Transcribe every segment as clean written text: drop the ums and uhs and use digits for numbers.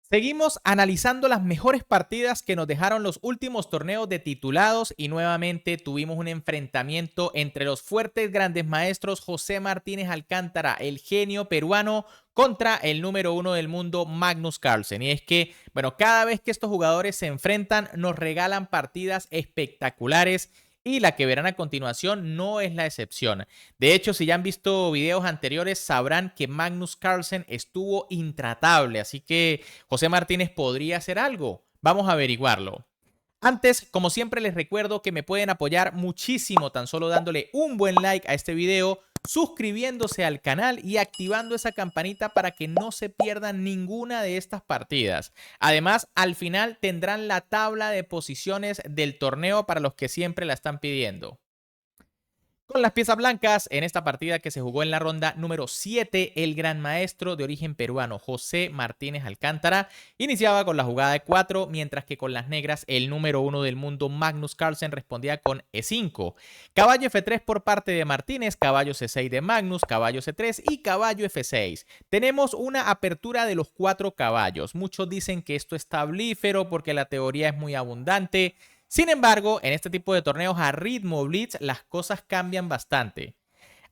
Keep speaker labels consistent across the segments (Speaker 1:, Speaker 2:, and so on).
Speaker 1: Seguimos analizando las mejores partidas que nos dejaron los últimos torneos de titulados y nuevamente tuvimos un enfrentamiento entre los fuertes grandes maestros José Martínez Alcántara, el genio peruano, contra el número uno del mundo Magnus Carlsen. Y es que, bueno, cada vez que estos jugadores se enfrentan nos regalan partidas espectaculares y la que verán a continuación no es la excepción. De hecho, si ya han visto videos anteriores, sabrán que Magnus Carlsen estuvo intratable, así que José Martínez podría hacer algo. Vamos a averiguarlo. Antes, como siempre, les recuerdo que me pueden apoyar muchísimo tan solo dándole un buen like a este video, suscribiéndose al canal y activando esa campanita para que no se pierdan ninguna de estas partidas. Además, al final tendrán la tabla de posiciones del torneo para los que siempre la están pidiendo. Con las piezas blancas, en esta partida que se jugó en la ronda número 7, el gran maestro de origen peruano José Martínez Alcántara iniciaba con la jugada de 4, mientras que con las negras el número 1 del mundo Magnus Carlsen respondía con E5. Caballo F3 por parte de Martínez, caballo C6 de Magnus, caballo C3 y caballo F6. Tenemos una apertura de los 4 caballos. Muchos dicen que esto es tablífero porque la teoría es muy abundante. Sin embargo, en este tipo de torneos a ritmo blitz las cosas cambian bastante.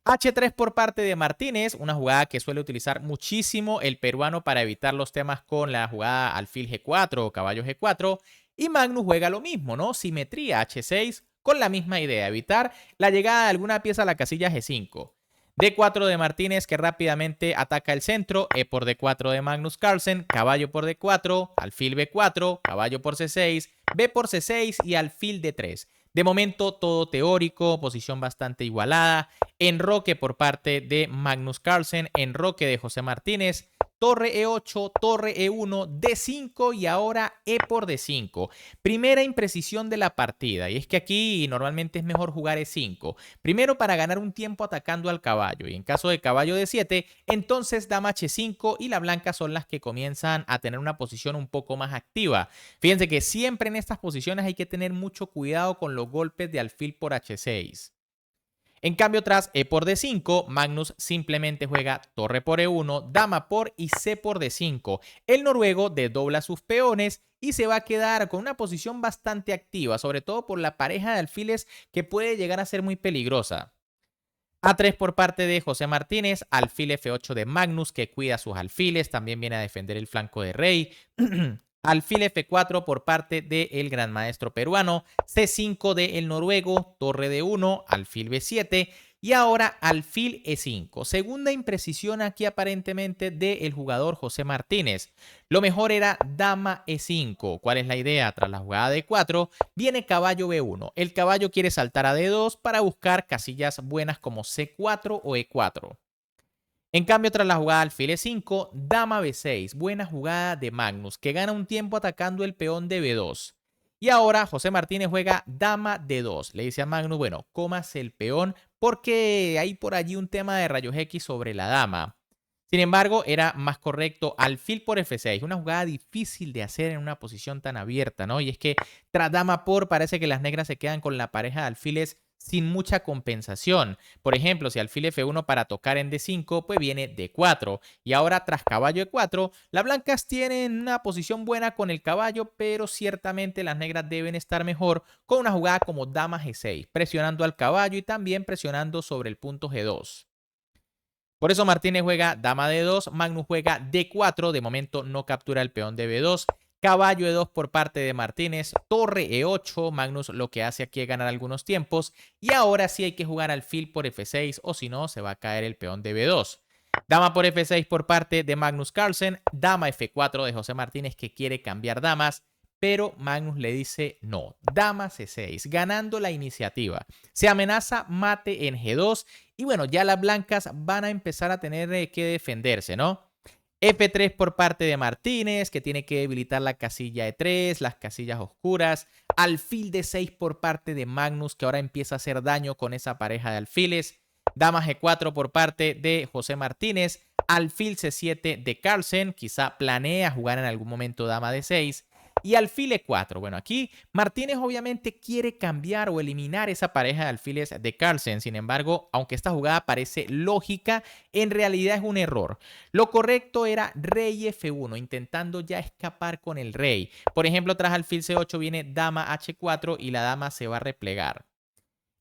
Speaker 1: H3 por parte de Martínez, una jugada que suele utilizar muchísimo el peruano para evitar los temas con la jugada alfil G4 o caballo G4. Y Magnus juega lo mismo, ¿no? Simetría H6 con la misma idea, evitar la llegada de alguna pieza a la casilla G5. D4 de Martínez que rápidamente ataca el centro, E por D4 de Magnus Carlsen, caballo por D4, alfil B4, caballo por C6, B por C6 y alfil D3. De momento todo teórico, posición bastante igualada, enroque por parte de Magnus Carlsen, enroque de José Martínez, torre E8, torre E1, D5 y ahora E por D5. Primera imprecisión de la partida, y es que aquí normalmente es mejor jugar E5. Primero para ganar un tiempo atacando al caballo, y en caso de caballo D7, entonces dama H5 y la blanca son las que comienzan a tener una posición un poco más activa. Fíjense que siempre en estas posiciones hay que tener mucho cuidado con los golpes de alfil por H6. En cambio, tras E por D5, Magnus simplemente juega torre por E1, dama por y C por D5. El noruego desdobla sus peones y se va a quedar con una posición bastante activa, sobre todo por la pareja de alfiles que puede llegar a ser muy peligrosa. A3 por parte de José Martínez, alfil F8 de Magnus que cuida sus alfiles, también viene a defender el flanco de rey. Alfil F4 por parte del gran maestro peruano, C5 del noruego, torre D1, alfil B7 y ahora alfil E5. Segunda imprecisión aquí aparentemente del jugador José Martínez. Lo mejor era dama E5. ¿Cuál es la idea? Tras la jugada de 4 viene caballo B1. El caballo quiere saltar a D2 para buscar casillas buenas como C4 o E4. En cambio, tras la jugada alfil E5, dama B6, buena jugada de Magnus, que gana un tiempo atacando el peón de B2. Y ahora José Martínez juega dama D2. Le dice a Magnus, bueno, comas el peón porque hay por allí un tema de rayos X sobre la dama. Sin embargo, era más correcto alfil por F6, una jugada difícil de hacer en una posición tan abierta, ¿no? Y es que tras dama por parece que las negras se quedan con la pareja de alfiles sin mucha compensación. Por ejemplo, si alfil F1 para tocar en D5, pues viene D4. Y ahora tras caballo E4, las blancas tienen una posición buena con el caballo, pero ciertamente las negras deben estar mejor con una jugada como dama G6, presionando al caballo y también presionando sobre el punto G2. Por eso Martínez juega dama D2, Magnus juega D4, de momento no captura el peón de B2, caballo E2 por parte de Martínez, torre E8, Magnus lo que hace aquí es ganar algunos tiempos y ahora sí hay que jugar alfil por F6 o si no se va a caer el peón de B2. Dama por F6 por parte de Magnus Carlsen, dama F4 de José Martínez que quiere cambiar damas, pero Magnus le dice no, dama C6, ganando la iniciativa. Se amenaza mate en G2 y bueno, ya las blancas van a empezar a tener que defenderse, ¿no? F3 por parte de Martínez, que tiene que debilitar la casilla E3, las casillas oscuras. Alfil D6 por parte de Magnus, que ahora empieza a hacer daño con esa pareja de alfiles. Dama G4 por parte de José Martínez. Alfil C7 de Carlsen, quizá planea jugar en algún momento dama D6. y alfil E4. Bueno, aquí Martínez obviamente quiere cambiar o eliminar esa pareja de alfiles de Carlsen. Sin embargo, aunque esta jugada parece lógica, en realidad es un error. Lo correcto era rey F1, intentando ya escapar con el rey. Por ejemplo, tras alfil C8 viene dama H4 y la dama se va a replegar.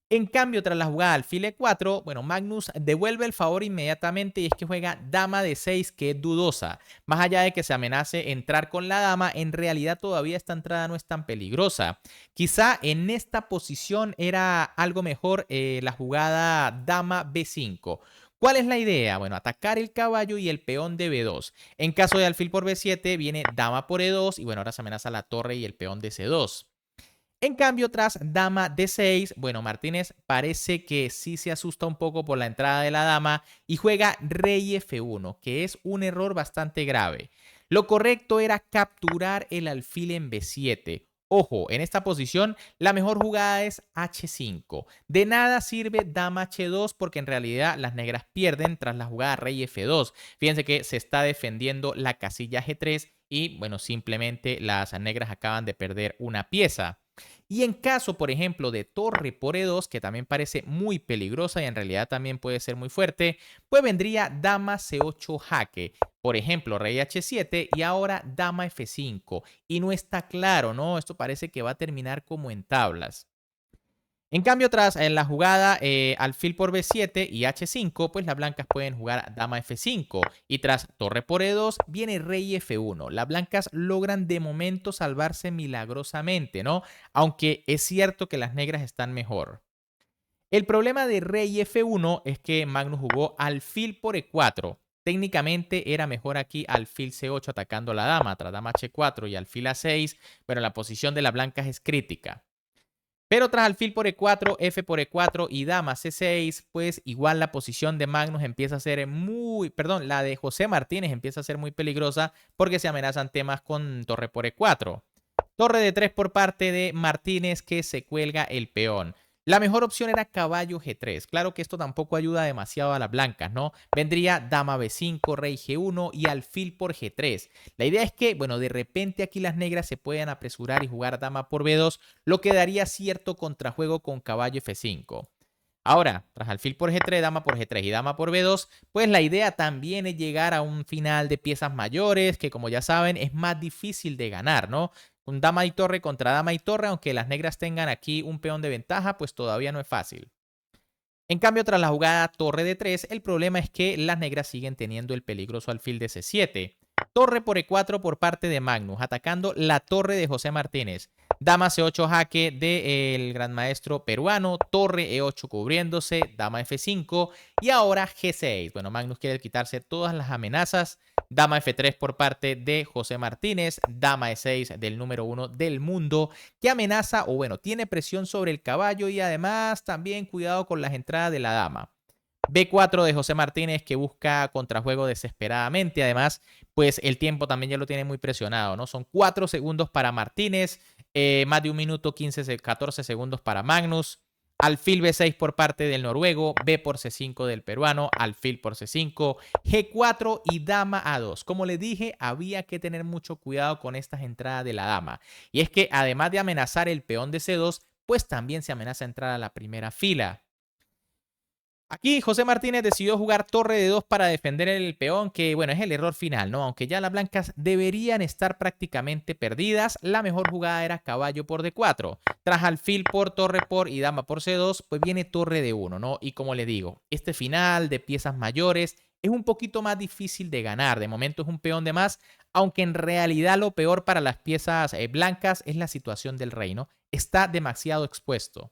Speaker 1: En cambio, tras la jugada alfil E4, bueno, Magnus devuelve el favor inmediatamente y es que juega dama D6, que es dudosa. Más allá de que se amenace entrar con la dama, en realidad todavía esta entrada no es tan peligrosa. Quizá en esta posición era algo mejor la jugada dama B5. ¿Cuál es la idea? Bueno, atacar el caballo y el peón de B2. En caso de alfil por B7, viene dama por E2 y bueno, ahora se amenaza la torre y el peón de C2. En cambio, tras dama D6, bueno, Martínez parece que sí se asusta un poco por la entrada de la dama y juega rey F1, que es un error bastante grave. Lo correcto era capturar el alfil en B7. Ojo, en esta posición la mejor jugada es H5. De nada sirve dama H2 porque en realidad las negras pierden tras la jugada rey F2. Fíjense que se está defendiendo la casilla G3 y bueno, simplemente las negras acaban de perder una pieza. Y en caso, por ejemplo, de torre por E2, que también parece muy peligrosa y en realidad también puede ser muy fuerte, pues vendría dama C8 jaque. Por ejemplo, rey H7 y ahora dama F5. Y no está claro, ¿no? Esto parece que va a terminar como en tablas. En cambio, tras la jugada alfil por B7 y H5, pues las blancas pueden jugar dama F5 y tras torre por E2 viene rey F1. Las blancas logran de momento salvarse milagrosamente, ¿no? Aunque es cierto que las negras están mejor. El problema de rey F1 es que Magnus jugó alfil por E4. Técnicamente era mejor aquí alfil C8 atacando a la dama, tras dama H4 y alfil A6, pero la posición de las blancas es crítica. Pero tras alfil por E4, F por E4 y dama C6, pues igual la posición de Magnus empieza a ser la de José Martínez empieza a ser muy peligrosa porque se amenazan temas con torre por E4. Torre de 3 por parte de Martínez que se cuelga el peón. La mejor opción era caballo G3. Claro que esto tampoco ayuda demasiado a las blancas, ¿no? Vendría dama B5, rey G1 y alfil por G3. La idea es que, bueno, de repente aquí las negras se puedan apresurar y jugar dama por B2, lo que daría cierto contrajuego con caballo F5. Ahora, tras alfil por G3, dama por G3 y dama por B2, pues la idea también es llegar a un final de piezas mayores, que como ya saben es más difícil de ganar, ¿no? Un dama y torre contra dama y torre, aunque las negras tengan aquí un peón de ventaja, pues todavía no es fácil. En cambio, tras la jugada torre de 3, el problema es que las negras siguen teniendo el peligroso alfil de C7. Torre por E4 por parte de Magnus, atacando la torre de José Martínez. Dama C8 jaque del gran maestro peruano, torre E8 cubriéndose, dama F5 y ahora G6. Bueno, Magnus quiere quitarse todas las amenazas. Dama F3 por parte de José Martínez, dama E6 del número 1 del mundo, que amenaza o bueno, tiene presión sobre el caballo y además también cuidado con las entradas de la dama. B4 de José Martínez que busca contrajuego desesperadamente. Además, pues el tiempo también ya lo tiene muy presionado, ¿no? Son 4 segundos para Martínez, más de 1 minuto 14 segundos para Magnus. Alfil B6 por parte del noruego, B por C5 del peruano, alfil por C5, G4 y dama A2. Como les dije, había que tener mucho cuidado con estas entradas de la dama. Y es que además de amenazar el peón de C2, pues también se amenaza entrar a la primera fila. Aquí José Martínez decidió jugar torre de 2 para defender el peón, que bueno, es el error final, ¿no? Aunque ya las blancas deberían estar prácticamente perdidas, la mejor jugada era caballo por D4. Tras alfil por torre por y dama por C2, pues viene torre de 1, ¿no? Y como le digo, este final de piezas mayores es un poquito más difícil de ganar. De momento es un peón de más, aunque en realidad lo peor para las piezas blancas es la situación del rey, ¿no? Está demasiado expuesto.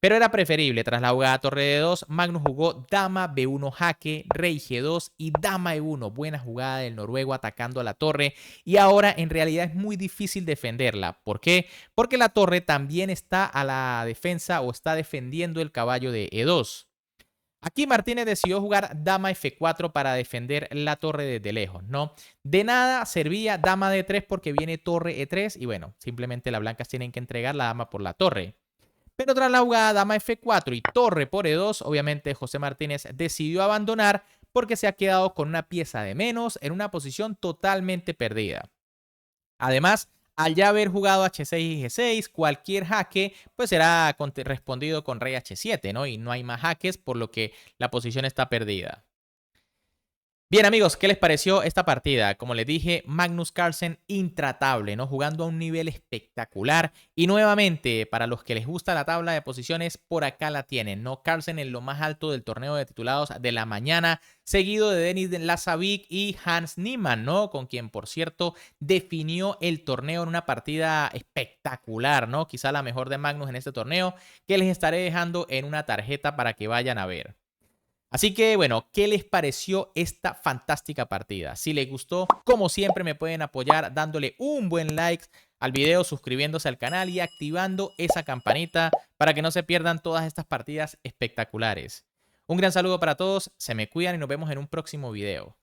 Speaker 1: Pero era preferible, tras la jugada torre de 2, Magnus jugó dama B1 jaque, rey G2 y dama E1. Buena jugada del noruego atacando a la torre y ahora en realidad es muy difícil defenderla. ¿Por qué? Porque la torre también está a la defensa o está defendiendo el caballo de E2. Aquí Martínez decidió jugar dama F4 para defender la torre desde lejos, ¿no? De nada servía dama D3 porque viene torre E3 y bueno, simplemente las blancas tienen que entregar la dama por la torre. Pero tras la jugada dama F4 y torre por E2, obviamente José Martínez decidió abandonar porque se ha quedado con una pieza de menos en una posición totalmente perdida. Además, Al ya haber jugado H6 y G6, cualquier jaque pues será respondido con rey H7, ¿no? Y no hay más jaques, por lo que la posición está perdida. Bien amigos, ¿qué les pareció esta partida? Como les dije, Magnus Carlsen intratable, ¿no? Jugando a un nivel espectacular. Y nuevamente, para los que les gusta la tabla de posiciones, por acá la tienen, ¿no? Carlsen en lo más alto del torneo de titulados de la mañana, seguido de Denis Lazovic y Hans Niemann, ¿no? Con quien, por cierto, definió el torneo en una partida espectacular, ¿no? Quizá la mejor de Magnus en este torneo, que les estaré dejando en una tarjeta para que vayan a ver. Así que bueno, ¿qué les pareció esta fantástica partida? Si les gustó, como siempre me pueden apoyar dándole un buen like al video, suscribiéndose al canal y activando esa campanita para que no se pierdan todas estas partidas espectaculares. Un gran saludo para todos, se me cuidan y nos vemos en un próximo video.